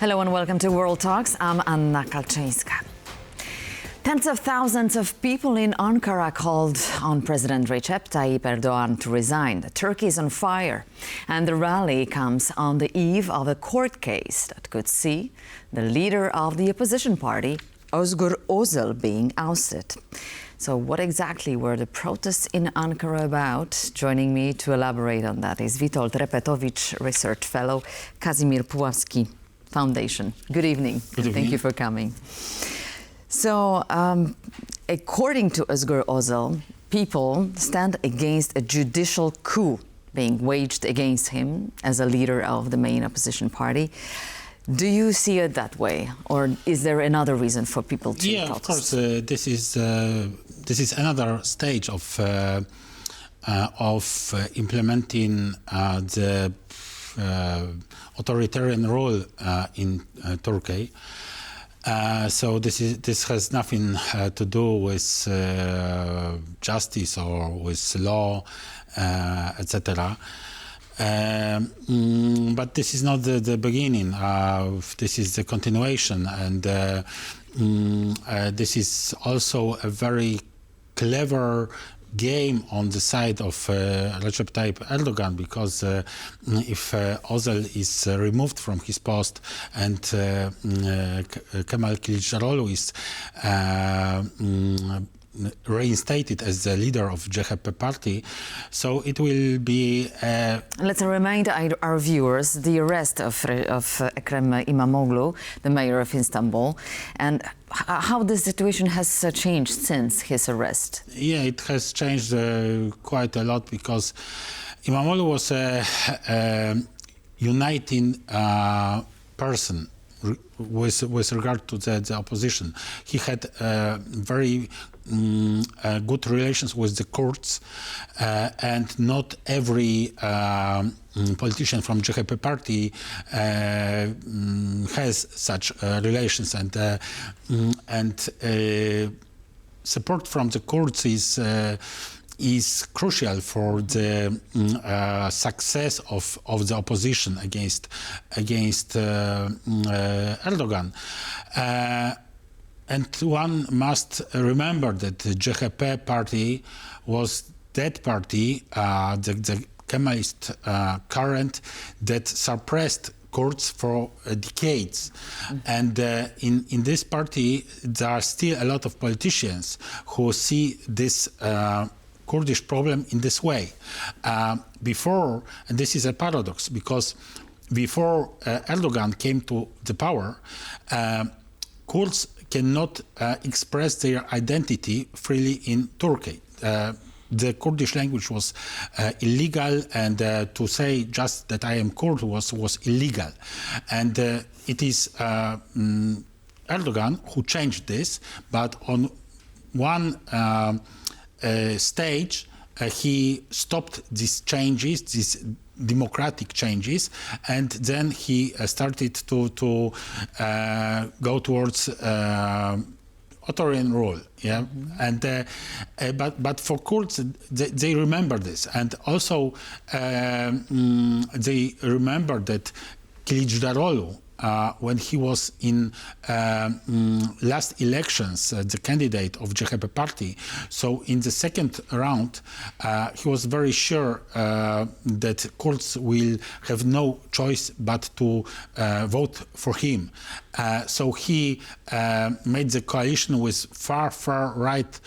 Hello and welcome to World Talks. I'm Anna Kalczyńska. Tens of thousands of people in Ankara called on President Recep Tayyip Erdoğan to resign. Turkey is on fire, and the rally comes on the eve of a court case that could see the leader of the opposition party, Özgür Özel, being ousted. So what exactly were the protests in Ankara about? Joining me to elaborate on that is Witold Repetowicz, Research Fellow, Casimir Pulaski Foundation. Good evening. Good evening. Thank you for coming. So, according to Özgür Özel, people stand against a judicial coup being waged against him as a leader of the main opposition party. Do you see it that way, or is there another reason for people to protest? Yeah, of course. This is another stage of implementing the authoritarian rule in Turkey. So this has nothing to do with justice or with law, etc. But this is not the beginning. This is the continuation, and this is also a very clever game on the side of Recep Tayyip Erdoğan, because if Özel is removed from his post and Kemal Kılıçdaroğlu is reinstated as the leader of CHP party, so it will be... Let's remind our viewers the arrest of Ekrem İmamoğlu, the mayor of Istanbul, and how the situation has changed since his arrest. Yeah, it has changed quite a lot, because İmamoğlu was a uniting person with regard to the opposition. He had very good relations with the courts, and not every politician from CHP party has such relations, and support from the courts is crucial for the success of the opposition against Erdogan. And one must remember that the CHP party was that party, the Kemalist current, that suppressed courts for decades. And in this party, there are still a lot of politicians who see this Kurdish problem in this way. Before, and this is a paradox, because before Erdogan came to the power, Kurds cannot express their identity freely in Turkey. The Kurdish language was illegal, and to say just that I am Kurd was illegal. And it is Erdogan who changed this, but on one stage he stopped these changes, these democratic changes, and then he started to go towards authoritarian rule. Yeah, and but for Kurds, they remember this, and also they remember that Kılıçdaroğlu, when he was in last elections, the candidate of CHP party, so in the second round, he was very sure that Kurds will have no choice but to vote for him. So he made the coalition with far right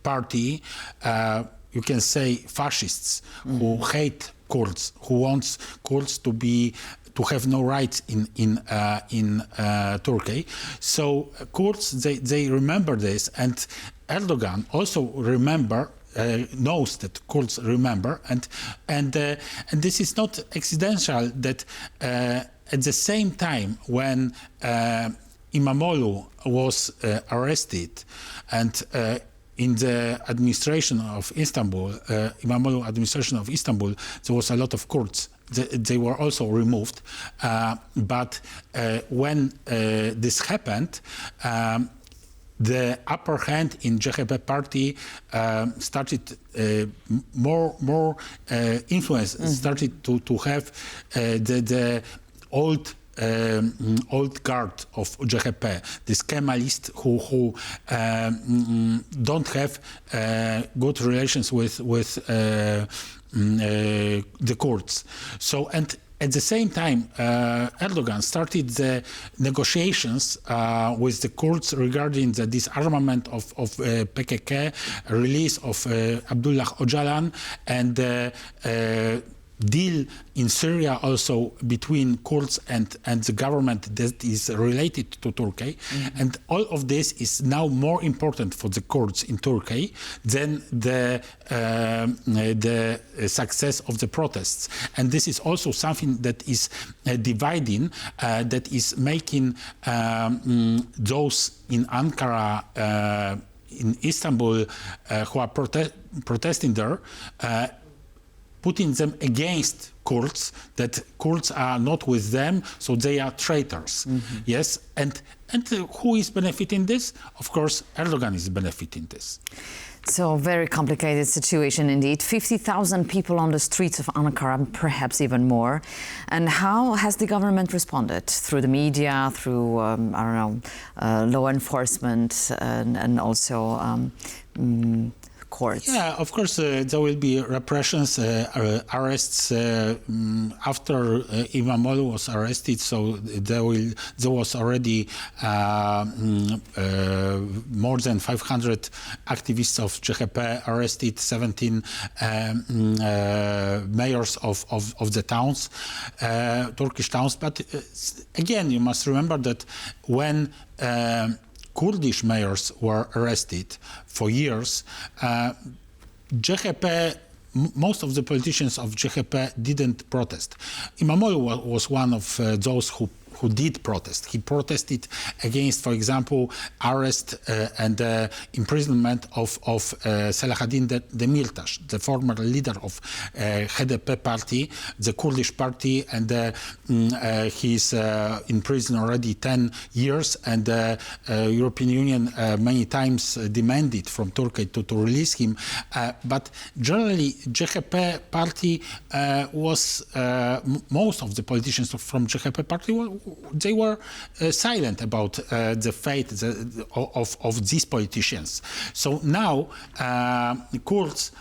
party, you can say fascists, who hate Kurds, who wants Kurds to have no rights in Turkey. So Kurds, they remember this, and Erdogan also knows that Kurds remember, and this is not accidental that at the same time when İmamoğlu was arrested, and in the administration of Istanbul, İmamoğlu administration of Istanbul, there was a lot of Kurds. They were also removed. But when this happened, the upper hand in CHP party started more influence, started to have the old guard of CHP, this Kemalists who don't have good relations with the Kurds. So, and at the same time, Erdogan started the negotiations with the Kurds regarding the disarmament of PKK, release of Abdullah Öcalan, and deal in Syria also between Kurds and the government that is related to Turkey. And all of this is now more important for the Kurds in Turkey than the success of the protests. And this is also something that is dividing, that is making those in Ankara, in Istanbul, who are protesting there, putting them against Kurds, that Kurds are not with them, so they are traitors. Yes, and who is benefiting this? Of course, Erdogan is benefiting this. So, very complicated situation indeed. 50,000 people on the streets of Ankara, perhaps even more. And how has the government responded? Through the media, through, law enforcement, and also courts? Yeah, of course, there will be repressions, arrests after Imamoglu was arrested. So there was already more than 500 activists of CHP arrested, 17 mayors of the towns, Turkish towns. But again, you must remember that when Kurdish mayors were arrested for years, CHP, most of the politicians of CHP didn't protest. Imamoglu was one of those who did protest. He protested against, for example, arrest and imprisonment of Selahattin Demirtas, the former leader of HDP party, the Kurdish party, and he's in prison already 10 years, and the European Union many times demanded from Turkey to release him. But generally, CHP party was, most of the politicians from CHP party they were silent about the fate of these politicians. So now Kurds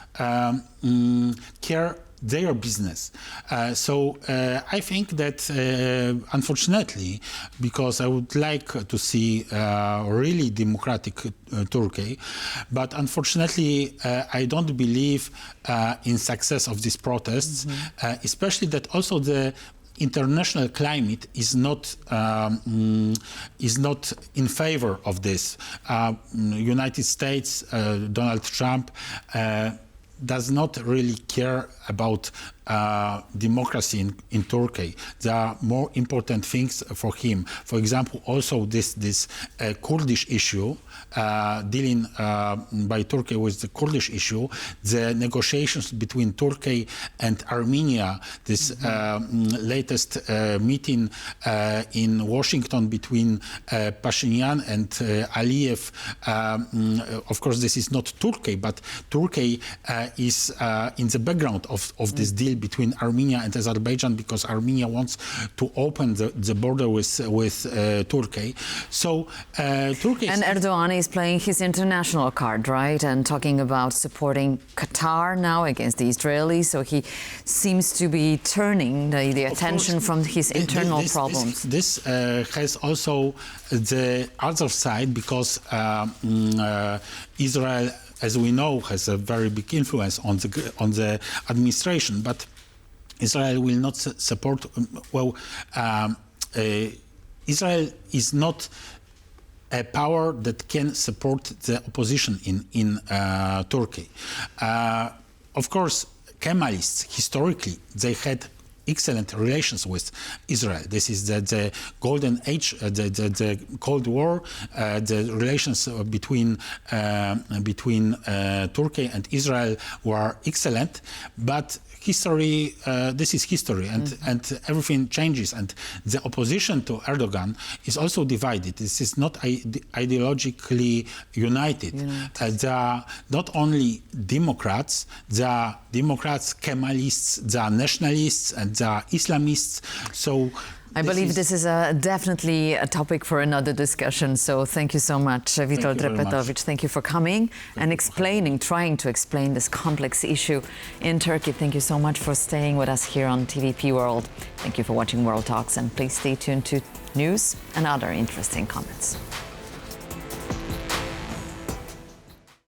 care their business. So I think that, unfortunately, because I would like to see really democratic Turkey, but unfortunately, I don't believe in success of these protests, especially that also the international climate is not in favor of this. United States, Donald Trump does not really care about democracy in Turkey. There are more important things for him. For example, also this Kurdish issue, dealing by Turkey with the Kurdish issue, the negotiations between Turkey and Armenia, this latest meeting in Washington between Pashinyan and Aliyev. Of course, this is not Turkey, but Turkey is in the background of this deal between Armenia and Azerbaijan, because Armenia wants to open the border with Turkey. So Turkey... And Erdoğan is playing his international card, right? And talking about supporting Qatar now against the Israelis. So he seems to be turning the attention from his internal problems. This has also the other side, because Israel, as we know, has a very big influence on the administration, but Israel will not support. Israel is not a power that can support the opposition in Turkey. Of course, Kemalists historically they had excellent relations with Israel. This is the golden age, the Cold War, the relations between Turkey and Israel were excellent, but history, this is history, and everything changes, and the opposition to Erdogan is also divided. This is not ideologically united. There are not only Democrats, there are Democrats, Kemalists, there are nationalists, and there are Islamists. So I believe this is definitely a topic for another discussion. So thank you so much, Witold Repetowicz. Thank you for coming and explaining, trying to explain this complex issue in Turkey. Thank you so much for staying with us here on TVP World. Thank you for watching World Talks, and please stay tuned to news and other interesting comments.